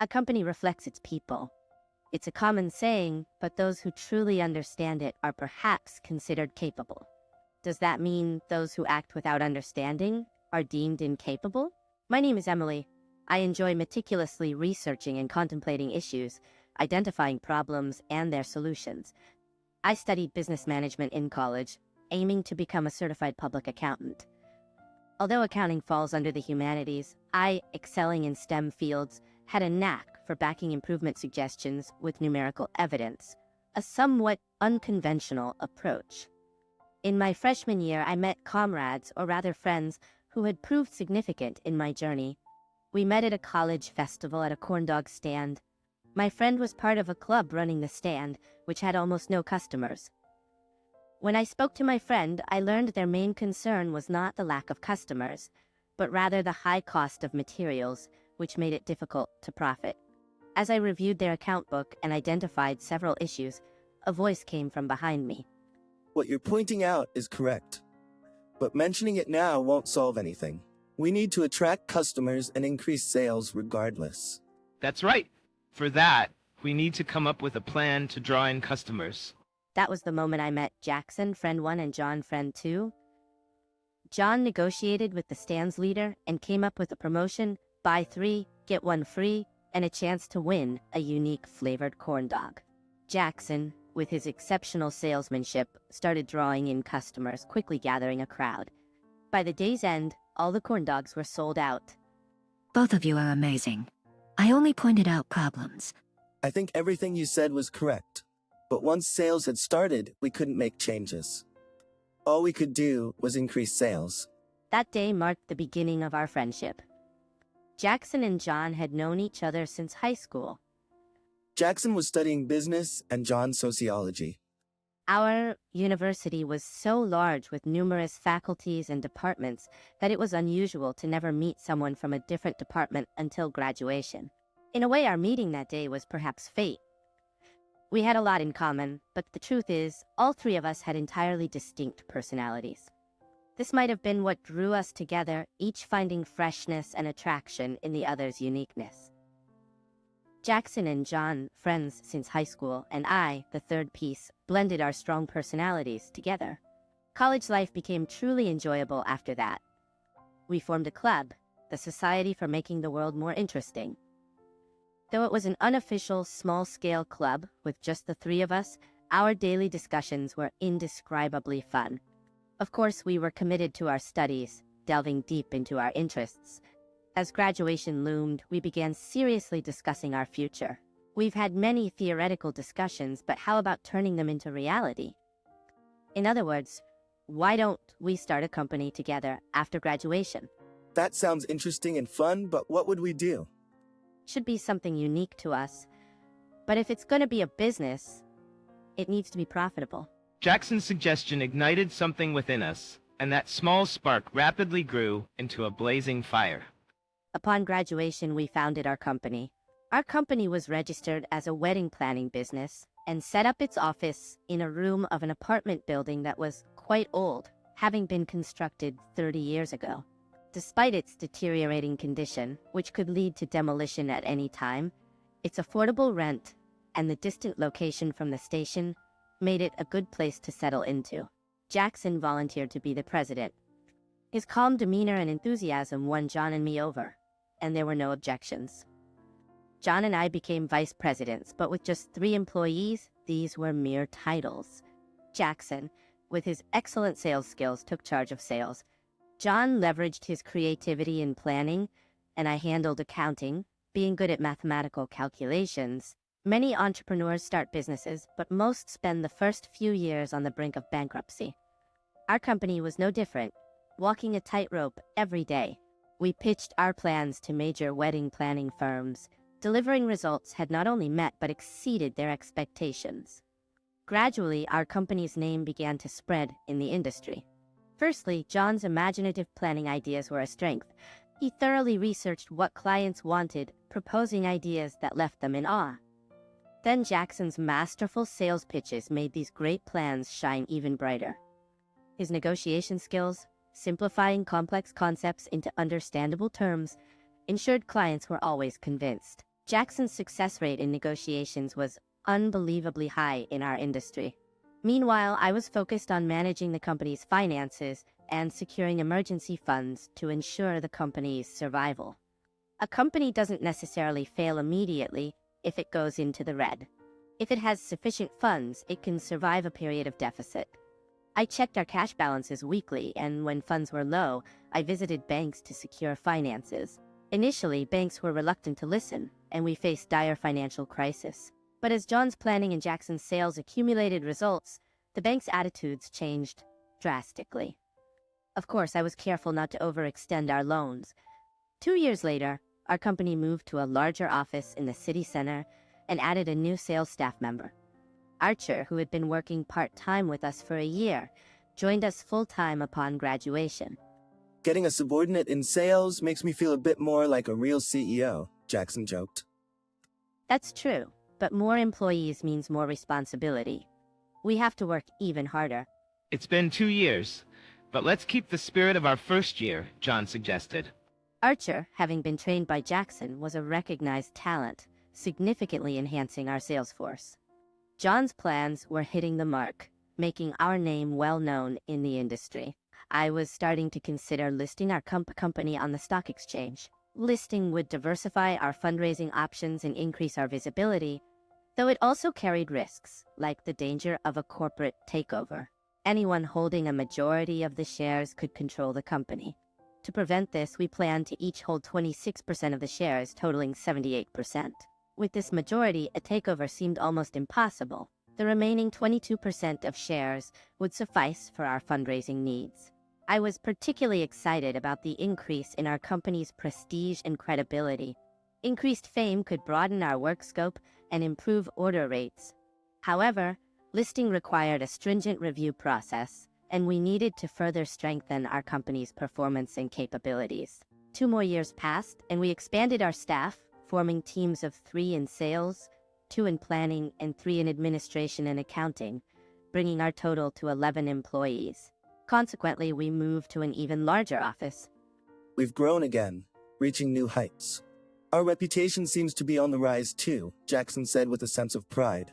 A company reflects its people. It's a common saying, but those who truly understand it are perhaps considered capable. Does that mean those who act without understanding are deemed incapable? My name is Emily. I enjoy meticulously researching and contemplating issues, identifying problems and their solutions. I studied business management in college, aiming to become a certified public accountant. Although accounting falls under the humanities, I, excelling in STEM fields, had a knack for backing improvement suggestions with numerical evidence, a somewhat unconventional approach. In my freshman year, I met comrades, or rather friends, who had proved significant in my journey. We met at a college festival at a corn dog stand. My friend was part of a club running the stand, which had almost no customers. When I spoke to my friend, I learned their main concern was not the lack of customers, but rather the high cost of materials, which made it difficult to profit. As I reviewed their account book and identified several issues, a voice came from behind me. What you're pointing out is correct, but mentioning it now won't solve anything. We need to attract customers and increase sales regardless. That's right. For that, we need to come up with a plan to draw in customers. That was the moment I met Jackson, friend 1, and John, friend 2. John negotiated with the stand's leader and came up with a promotion, buy 3, get 1 free, and a chance to win a unique flavored corn dog. Jackson, with his exceptional salesmanship, started drawing in customers, quickly gathering a crowd. By the day's end, all the corn dogs were sold out. Both of you are amazing. I only pointed out problems. I think everything you said was correct, but once sales had started, we couldn't make changes. All we could do was increase sales. That day marked the beginning of our friendship. Jackson and John had known each other since high school. Jackson was studying business and John sociology. Our university was so large with numerous faculties and departments that it was unusual to never meet someone from a different department until graduation. In a way, our meeting that day was perhaps fate. We had a lot in common, but the truth is, all three of us had entirely distinct personalities. This might have been what drew us together, each finding freshness and attraction in the other's uniqueness. Jackson and John, friends since high school, and I, the third piece, blended our strong personalities together. College life became truly enjoyable after that. We formed a club, the Society for Making the World More Interesting. Though it was an unofficial, small-scale club with just the three of us, our daily discussions were indescribably fun. Of course, we were committed to our studies, delving deep into our interests. As graduation loomed, we began seriously discussing our future. We've had many theoretical discussions, but how about turning them into reality? In other words, why don't we start a company together after graduation? That sounds interesting and fun, but what would we do? Should be something unique to us. But if it's going to be a business, it needs to be profitable. Jackson's suggestion ignited something within us, and that small spark rapidly grew into a blazing fire. Upon graduation, we founded our company. Our company was registered as a wedding planning business and set up its office in a room of an apartment building that was quite old, having been constructed 30 years ago. Despite its deteriorating condition, which could lead to demolition at any time, its affordable rent and the distant location from the station made it a good place to settle into. Jackson volunteered to be the president. His calm demeanor and enthusiasm won John and me over, and there were no objections. John and I became vice presidents, but with just 3 employees, these were mere titles. Jackson, with his excellent sales skills, took charge of sales. John leveraged his creativity in planning, and I handled accounting, being good at mathematical calculations. Many entrepreneurs start businesses, but most spend the first few years on the brink of bankruptcy. Our company was no different, walking a tightrope every day. We pitched our plans to major wedding planning firms. Delivering results had not only met but exceeded their expectations. Gradually, our company's name began to spread in the industry. Firstly, John's imaginative planning ideas were a strength. He thoroughly researched what clients wanted, proposing ideas that left them in awe. Then Jackson's masterful sales pitches made these great plans shine even brighter. His negotiation skills, simplifying complex concepts into understandable terms, ensured clients were always convinced. Jackson's success rate in negotiations was unbelievably high in our industry. Meanwhile, I was focused on managing the company's finances and securing emergency funds to ensure the company's survival. A company doesn't necessarily fail immediately if it goes into the red. If it has sufficient funds, it can survive a period of deficit. I checked our cash balances weekly, and when funds were low, I visited banks to secure finances. Initially, banks were reluctant to listen, and we faced dire financial crisis. But as John's planning and Jackson's sales accumulated results, the bank's attitudes changed drastically. Of course, I was careful not to overextend our loans. 2 years later, our company moved to a larger office in the city center and added a new sales staff member. Archer, who had been working part-time with us for a year, joined us full-time upon graduation. Getting a subordinate in sales makes me feel a bit more like a real CEO, Jackson joked. That's true, but more employees means more responsibility. We have to work even harder. It's been 2 years, but let's keep the spirit of our first year, John suggested. Archer, having been trained by Jackson, was a recognized talent, significantly enhancing our sales force. John's plans were hitting the mark, making our name well known in the industry. I was starting to consider listing our company on the stock exchange. Listing would diversify our fundraising options and increase our visibility, though it also carried risks, like the danger of a corporate takeover. Anyone holding a majority of the shares could control the company. To prevent this, we planned to each hold 26% of the shares, totaling 78%. With this majority, a takeover seemed almost impossible. The remaining 22% of shares would suffice for our fundraising needs. I was particularly excited about the increase in our company's prestige and credibility. Increased fame could broaden our work scope and improve order rates. However, listing required a stringent review process, and we needed to further strengthen our company's performance and capabilities. 2 more years passed, and we expanded our staff, forming teams of 3 in sales, 2 in planning, and 3 in administration and accounting, bringing our total to 11 employees. Consequently, we moved to an even larger office. We've grown again, reaching new heights. Our reputation seems to be on the rise too, Jackson said with a sense of pride.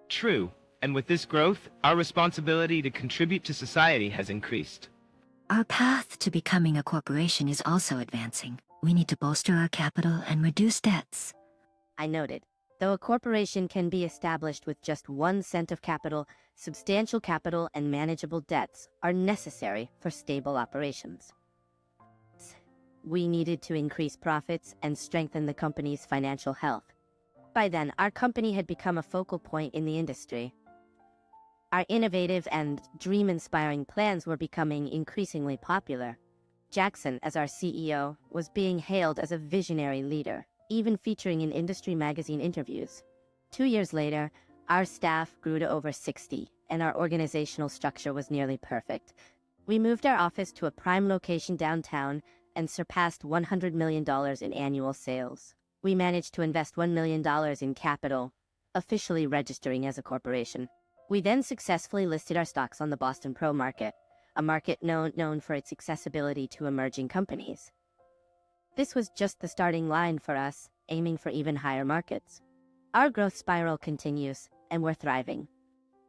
True, and with this growth, our responsibility to contribute to society has increased. Our path to becoming a corporation is also advancing. We need to bolster our capital and reduce debts. I noted. Though a corporation can be established with just 1 cent of capital, substantial capital and manageable debts are necessary for stable operations. We needed to increase profits and strengthen the company's financial health. By then, our company had become a focal point in the industry. Our innovative and dream-inspiring plans were becoming increasingly popular. Jackson, as our CEO, was being hailed as a visionary leader, even featuring in industry magazine interviews. 2 years later, our staff grew to over 60, and our organizational structure was nearly perfect. We moved our office to a prime location downtown and surpassed $100 million in annual sales. We managed to invest $1 million in capital, officially registering as a corporation. We then successfully listed our stocks on the Boston Pro market, a market known for its accessibility to emerging companies. This was just the starting line for us, aiming for even higher markets. Our growth spiral continues, and we're thriving.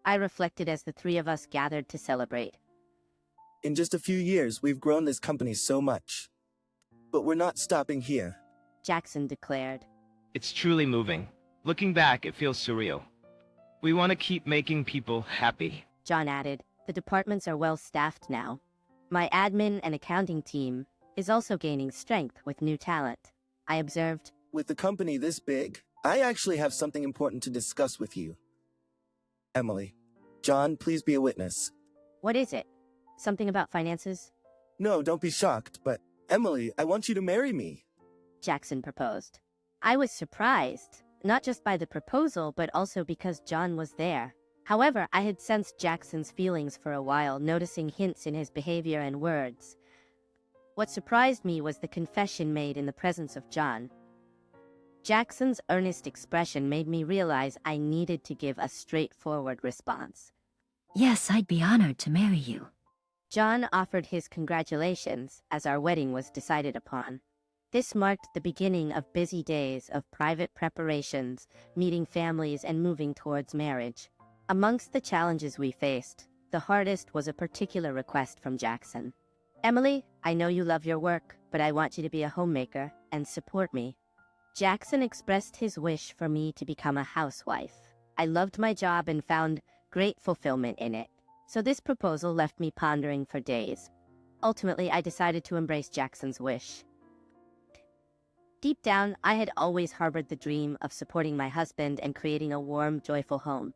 I reflected as the 3 of us gathered to celebrate. In just a few years, we've grown this company so much. But we're not stopping here. Jackson declared. It's truly moving. Looking back, it feels surreal. We want to keep making people happy. John added. The departments are well staffed now. My admin and accounting team is also gaining strength with new talent. I observed. With the company this big, I actually have something important to discuss with you. Emily. John, please be a witness. What is it? Something about finances? No, don't be shocked, but Emily, I want you to marry me. Jackson proposed. I was surprised, not just by the proposal, but also because John was there. However, I had sensed Jackson's feelings for a while, noticing hints in his behavior and words. What surprised me was the confession made in the presence of John. Jackson's earnest expression made me realize I needed to give a straightforward response. Yes, I'd be honored to marry you. John offered his congratulations as our wedding was decided upon. This marked the beginning of busy days of private preparations, meeting families, and moving towards marriage. Amongst the challenges we faced, the hardest was a particular request from Jackson. Emily, I know you love your work, but I want you to be a homemaker and support me. Jackson expressed his wish for me to become a housewife. I loved my job and found great fulfillment in it. So this proposal left me pondering for days. Ultimately, I decided to embrace Jackson's wish. Deep down, I had always harbored the dream of supporting my husband and creating a warm, joyful home.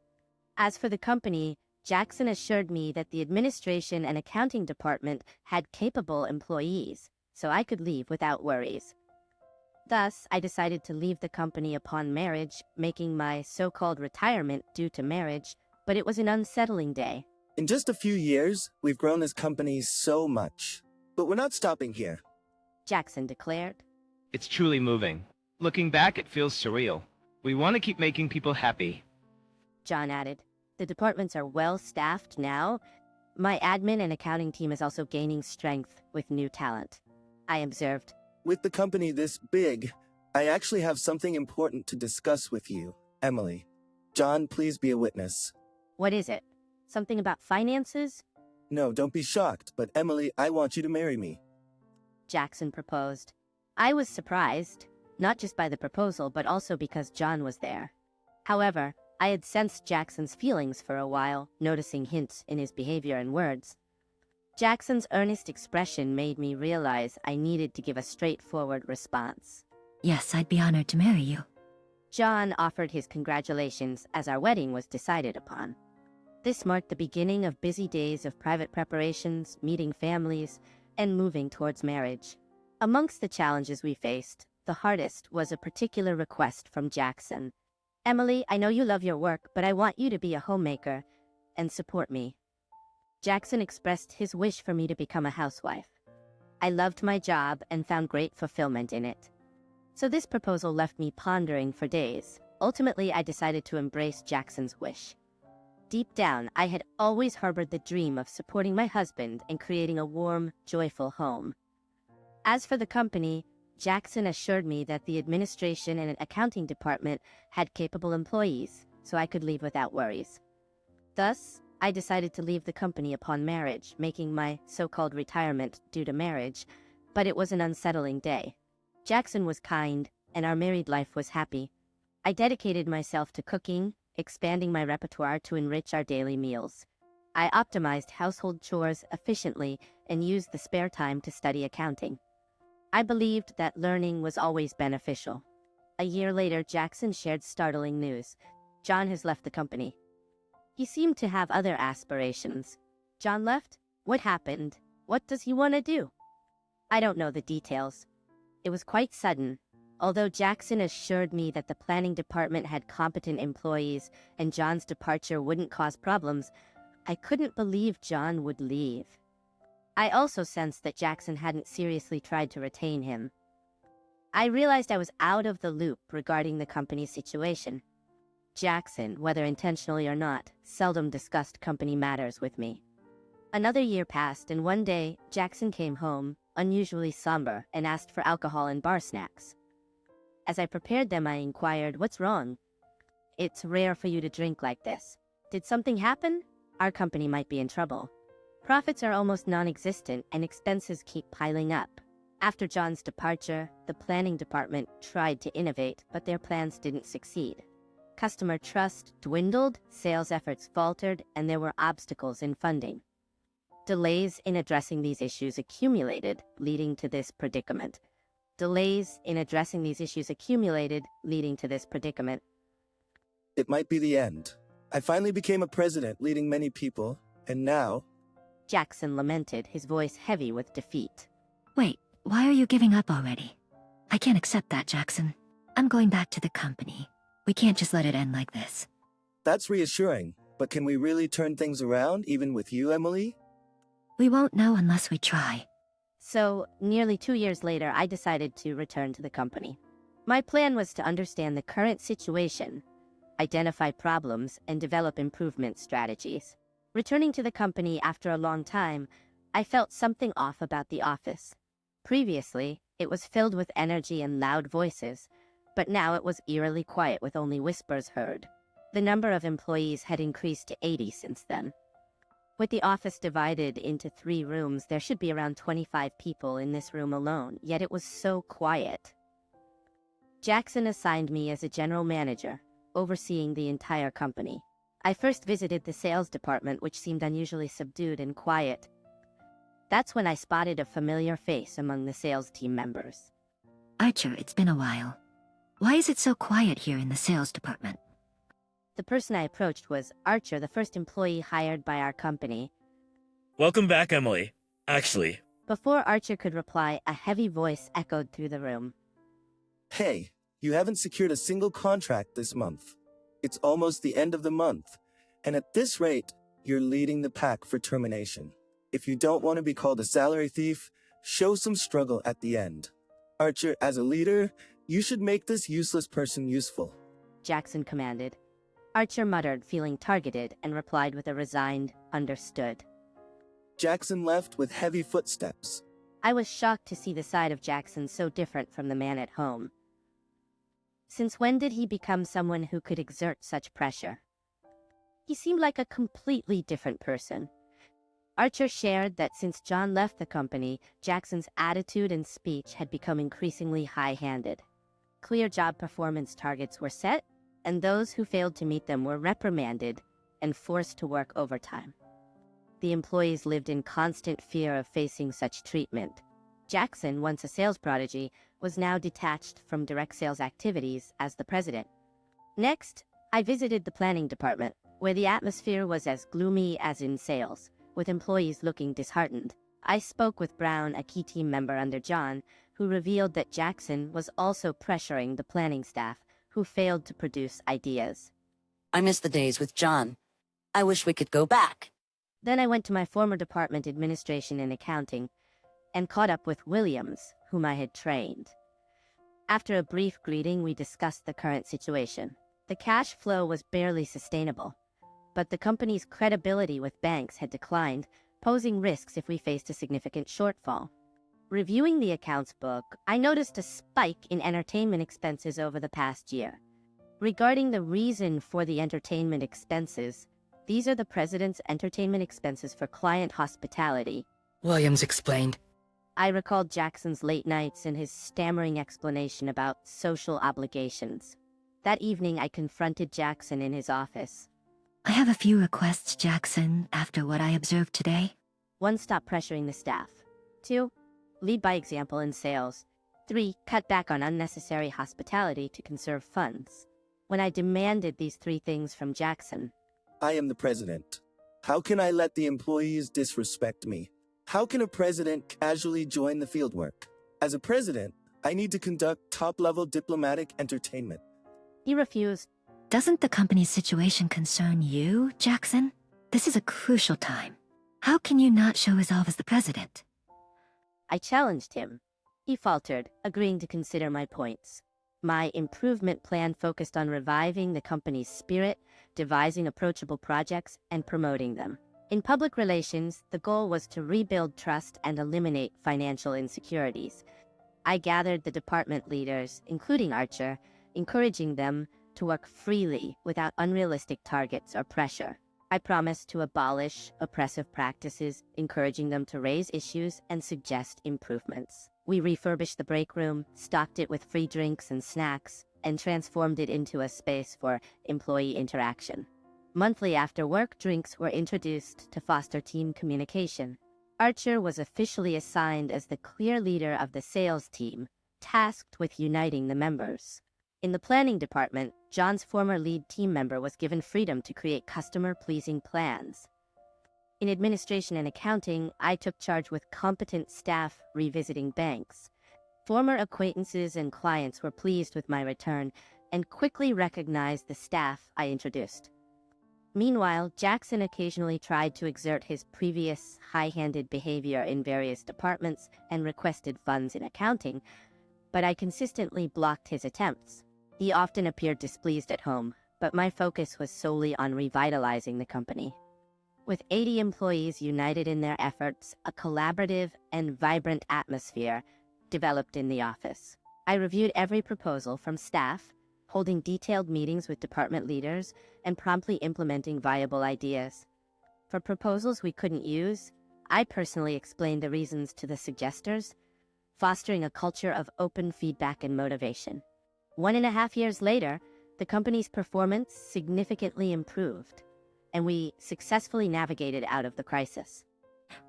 As for the company, Jackson assured me that the administration and accounting department had capable employees, so I could leave without worries. Thus, I decided to leave the company upon marriage, making my so-called retirement due to marriage, but it was an unsettling day. In just a few years, we've grown this company so much. But we're not stopping here. Jackson declared. It's truly moving. Looking back, it feels surreal. We want to keep making people happy. John added. The departments are well staffed now. My admin and accounting team is also gaining strength with new talent. I observed. With the company this big, I actually have something important to discuss with you, Emily. John, please be a witness. What is it? Something about finances? No, don't be shocked, but Emily, I want you to marry me. Jackson proposed. I was surprised, not just by the proposal, but also because John was there. However, I had sensed Jackson's feelings for a while, noticing hints in his behavior and words. Jackson's earnest expression made me realize I needed to give a straightforward response. Yes, I'd be honored to marry you. John offered his congratulations as our wedding was decided upon. This marked the beginning of busy days of private preparations, meeting families, and moving towards marriage. Amongst the challenges we faced, the hardest was a particular request from Jackson. Emily, I know you love your work, but I want you to be a homemaker and support me. Jackson expressed his wish for me to become a housewife. I loved my job and found great fulfillment in it. So this proposal left me pondering for days. Ultimately, I decided to embrace Jackson's wish. Deep down, I had always harbored the dream of supporting my husband and creating a warm, joyful home. As for the company, Jackson assured me that the administration and accounting department had capable employees, so I could leave without worries. Thus, I decided to leave the company upon marriage, making my so-called retirement due to marriage, but it was an unsettling day. Jackson was kind, and our married life was happy. I dedicated myself to cooking, expanding my repertoire to enrich our daily meals. I optimized household chores efficiently and used the spare time to study accounting. I believed that learning was always beneficial. A year later, Jackson shared startling news. John has left the company. He seemed to have other aspirations. John left? What happened? What does he want to do? I don't know the details. It was quite sudden. Although Jackson assured me that the planning department had competent employees and John's departure wouldn't cause problems, I couldn't believe John would leave. I also sensed that Jackson hadn't seriously tried to retain him. I realized I was out of the loop regarding the company's situation. Jackson, whether intentionally or not, seldom discussed company matters with me. Another year passed, and one day, Jackson came home, unusually somber, and asked for alcohol and bar snacks. As I prepared them, I inquired, "What's wrong?" "It's rare for you to drink like this. Did something happen? Our company might be in trouble. Profits are almost non-existent and expenses keep piling up." After John's departure, the planning department tried to innovate, but their plans didn't succeed. Customer trust dwindled, sales efforts faltered, and there were obstacles in funding. Delays in addressing these issues accumulated, leading to this predicament. It might be the end. I finally became a president, leading many people, and now... Jackson lamented, his voice heavy with defeat. Wait, why are you giving up already? I can't accept that, Jackson. I'm going back to the company. We can't just let it end like this. That's reassuring, but can we really turn things around, even with you, Emily? We won't know unless we try. So, nearly 2 years later, I decided to return to the company. My plan was to understand the current situation, identify problems, and develop improvement strategies. Returning to the company after a long time, I felt something off about the office. Previously, It was filled with energy and loud voices, but now it was eerily quiet with only whispers heard. The number of employees had increased to 80 since then. With the office divided into 3 rooms, there should be around 25 people in this room alone, yet it was so quiet. Jackson assigned me as a general manager, overseeing the entire company. I first visited the sales department, which seemed unusually subdued and quiet. That's when I spotted a familiar face among the sales team members. Archer, it's been a while. Why is it so quiet here in the sales department? The person I approached was Archer, the first employee hired by our company. Welcome back, Emily. Actually, Before Archer could reply, a heavy voice echoed through the room. Hey, you haven't secured a single contract this month. It's almost the end of the month, and at this rate, you're leading the pack for termination. If you don't want to be called a salary thief, show some struggle at the end. Archer, as a leader, you should make this useless person useful. Jackson commanded. Archer muttered, feeling targeted, and replied with a resigned, understood. Jackson left with heavy footsteps. I was shocked to see the side of Jackson so different from the man at home. Since when did he become someone who could exert such pressure? He seemed like a completely different person. Archer shared that since John left the company, Jackson's attitude and speech had become increasingly high-handed. Clear job performance targets were set, and those who failed to meet them were reprimanded and forced to work overtime. The employees lived in constant fear of facing such treatment. Jackson, once a sales prodigy, was now detached from direct sales activities as the president. Next, I visited the planning department, where the atmosphere was as gloomy as in sales, with employees looking disheartened. I spoke with Brown, a key team member under John, who revealed that Jackson was also pressuring the planning staff, who failed to produce ideas. I miss the days with John. I wish we could go back. Then I went to my former department, administration and accounting, and caught up with Williams, whom I had trained. After a brief greeting, we discussed the current situation. The cash flow was barely sustainable, but the company's credibility with banks had declined, posing risks if we faced a significant shortfall. Reviewing the accounts book, I noticed a spike in entertainment expenses over the past year. Regarding the reason for the entertainment expenses, these are the president's entertainment expenses for client hospitality. Williams explained. I recalled Jackson's late nights and his stammering explanation about social obligations. That evening, I confronted Jackson in his office. I have a few requests, Jackson, after what I observed today. 1. Stop pressuring the staff. 2. Lead by example in sales. 3. Cut back on unnecessary hospitality to conserve funds. When I demanded these 3 things from Jackson, I am the president. How can I let the employees disrespect me? How can a president casually join the fieldwork? As a president, I need to conduct top-level diplomatic entertainment. he refused. Doesn't the company's situation concern you, Jackson? This is a crucial time. How can you not show resolve as the president? I challenged him. He faltered, agreeing to consider my points. My improvement plan focused on reviving the company's spirit, devising approachable projects, and promoting them. In public relations, the goal was to rebuild trust and eliminate financial insecurities. I gathered the department leaders, including Archer, encouraging them to work freely without unrealistic targets or pressure. I promised to abolish oppressive practices, encouraging them to raise issues and suggest improvements. We refurbished the break room, stocked it with free drinks and snacks, and transformed it into a space for employee interaction. Monthly after-work drinks were introduced to foster team communication. Archer was officially assigned as the clear leader of the sales team, tasked with uniting the members. In the planning department, John's former lead team member was given freedom to create customer-pleasing plans. In administration and accounting, I took charge with competent staff revisiting banks. Former acquaintances and clients were pleased with my return and quickly recognized the staff I introduced. Meanwhile, Jackson occasionally tried to exert his previous high-handed behavior in various departments and requested funds in accounting, but I consistently blocked his attempts. He often appeared displeased at home, but my focus was solely on revitalizing the company. With 80 employees united in their efforts, a collaborative and vibrant atmosphere, developed in the office. I reviewed every proposal from staff, holding detailed meetings with department leaders, and promptly implementing viable ideas. For proposals we couldn't use, I personally explained the reasons to the suggesters, fostering a culture of open feedback and motivation. 1.5 years later, the company's performance significantly improved, and we successfully navigated out of the crisis.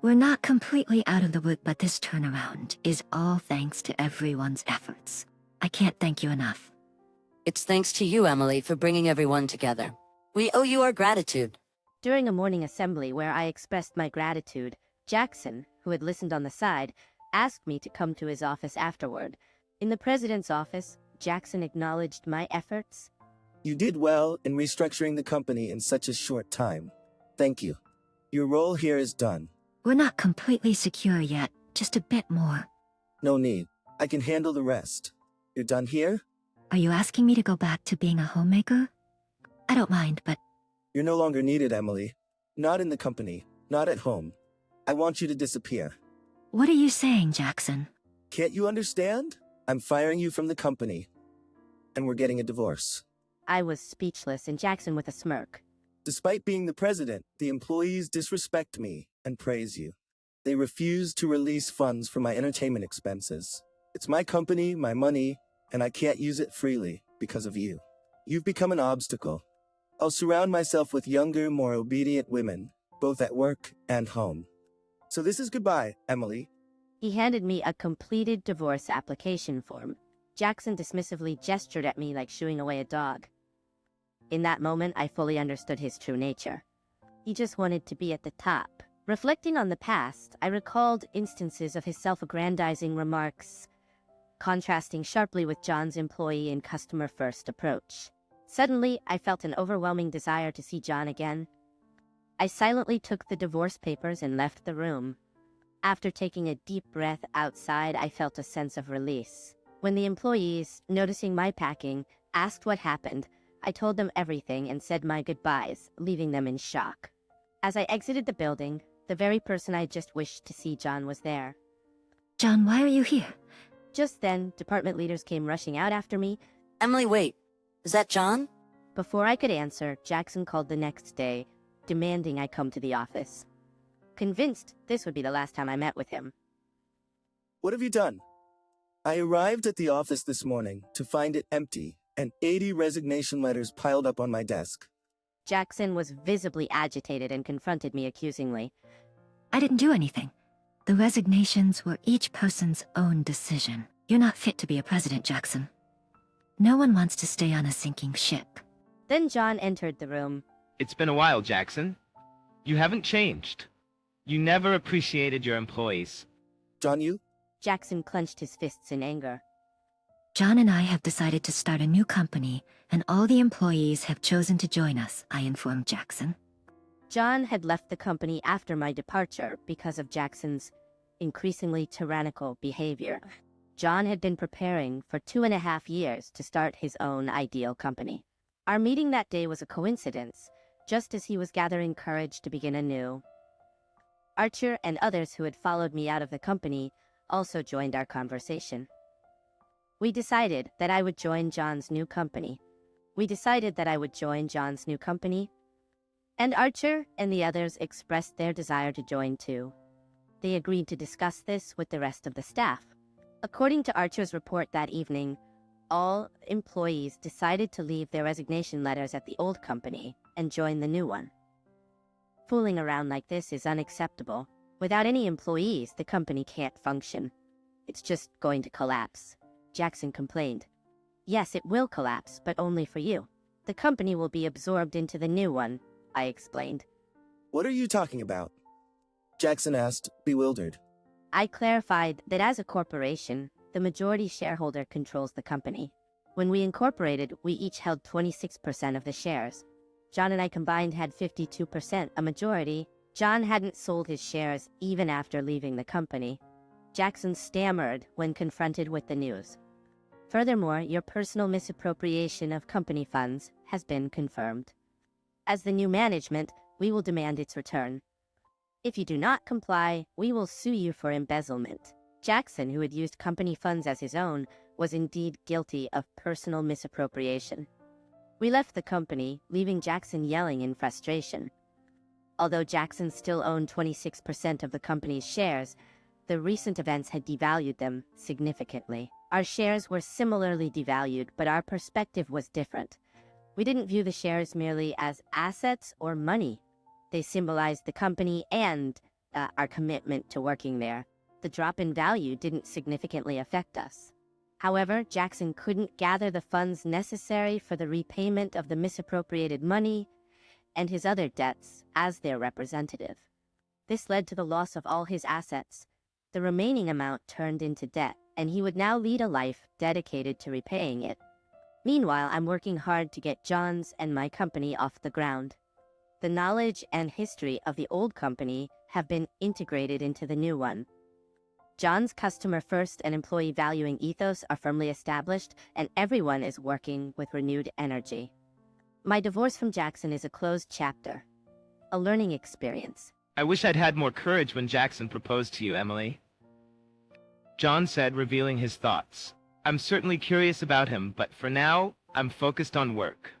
We're not completely out of the wood, but this turnaround is all thanks to everyone's efforts. I can't thank you enough. It's thanks to you, Emily, for bringing everyone together. We owe you our gratitude. During a morning assembly where I expressed my gratitude, Jackson, who had listened on the side, asked me to come to his office afterward. In the president's office, Jackson acknowledged my efforts. You did well in restructuring the company in such a short time. Thank you. Your role here is done. We're not completely secure yet, just a bit more. No need. I can handle the rest. You're done here? Are you asking me to go back to being a homemaker? I don't mind, but You're no longer needed, Emily. Not in the company, not at home. I want you to disappear. what are you saying, Jackson? Can't you understand? I'm firing you from the company. And we're getting a divorce. I was speechless, and Jackson with a smirk. Despite being the president, the employees disrespect me and praise you. They refuse to release funds for my entertainment expenses. It's my company, my money, and I can't use it freely because of you. You've become an obstacle. I'll surround myself with younger, more obedient women, both at work and home. So this is goodbye, Emily. He handed me a completed divorce application form. Jackson dismissively gestured at me like shooing away a dog. In that moment, I fully understood his true nature. He just wanted to be at the top. Reflecting on the past, I recalled instances of his self-aggrandizing remarks, contrasting sharply with John's employee and customer-first approach. Suddenly, I felt an overwhelming desire to see John again. I silently took the divorce papers and left the room. After taking a deep breath outside, I felt a sense of release. When the employees, noticing my packing, asked what happened, I told them everything and said my goodbyes, leaving them in shock. As I exited the building, the very person I just wished to see John was there. John, why are you here? Just then, department leaders came rushing out after me. Emily, wait. Is that John? Before I could answer, Jackson called the next day, demanding I come to the office. Convinced this would be the last time I met with him. What have you done? I arrived at the office this morning to find it empty and 80 resignation letters piled up on my desk. Jackson was visibly agitated and confronted me accusingly. I didn't do anything. The resignations were each person's own decision. You're not fit to be a president, Jackson. No one wants to stay on a sinking ship. Then John entered the room. It's been a while, Jackson. You haven't changed. You never appreciated your employees. John, you? Jackson clenched his fists in anger. John and I have decided to start a new company, and all the employees have chosen to join us, I informed Jackson. John had left the company after my departure because of Jackson's increasingly tyrannical behavior. John had been preparing for 2.5 years to start his own ideal company. Our meeting that day was a coincidence, just as he was gathering courage to begin anew. Archer and others who had followed me out of the company also joined our conversation. We decided that I would join John's new company. And Archer and the others expressed their desire to join too. They agreed to discuss this with the rest of the staff. According to Archer's report that evening, all employees decided to leave their resignation letters at the old company and join the new one. Fooling around like this is unacceptable. Without any employees, the company can't function. It's just going to collapse. Jackson complained. Yes, it will collapse, but only for you. The company will be absorbed into the new one, I explained. What are you talking about? Jackson asked, bewildered. I clarified that as a corporation, the majority shareholder controls the company. When we incorporated, we each held 26% of the shares. John and I combined had 52%, a majority. John hadn't sold his shares even after leaving the company. Jackson stammered when confronted with the news. Furthermore, your personal misappropriation of company funds has been confirmed. As the new management, we will demand its return. If you do not comply, we will sue you for embezzlement. Jackson, who had used company funds as his own, was indeed guilty of personal misappropriation. We left the company, leaving Jackson yelling in frustration. Although Jackson still owned 26% of the company's shares, the recent events had devalued them significantly. Our shares were similarly devalued, but our perspective was different. We didn't view the shares merely as assets or money. They symbolized the company and our commitment to working there. The drop in value didn't significantly affect us. However, Jackson couldn't gather the funds necessary for the repayment of the misappropriated money and his other debts as their representative. This led to the loss of all his assets. The remaining amount turned into debt, and he would now lead a life dedicated to repaying it. Meanwhile, I'm working hard to get John's and my company off the ground. The knowledge and history of the old company have been integrated into the new one. John's customer first and employee valuing ethos are firmly established, and everyone is working with renewed energy. My divorce from Jackson is a closed chapter, a learning experience. I wish I'd had more courage when Jackson proposed to you, Emily. John said, revealing his thoughts. I'm certainly curious about him, but for now, I'm focused on work.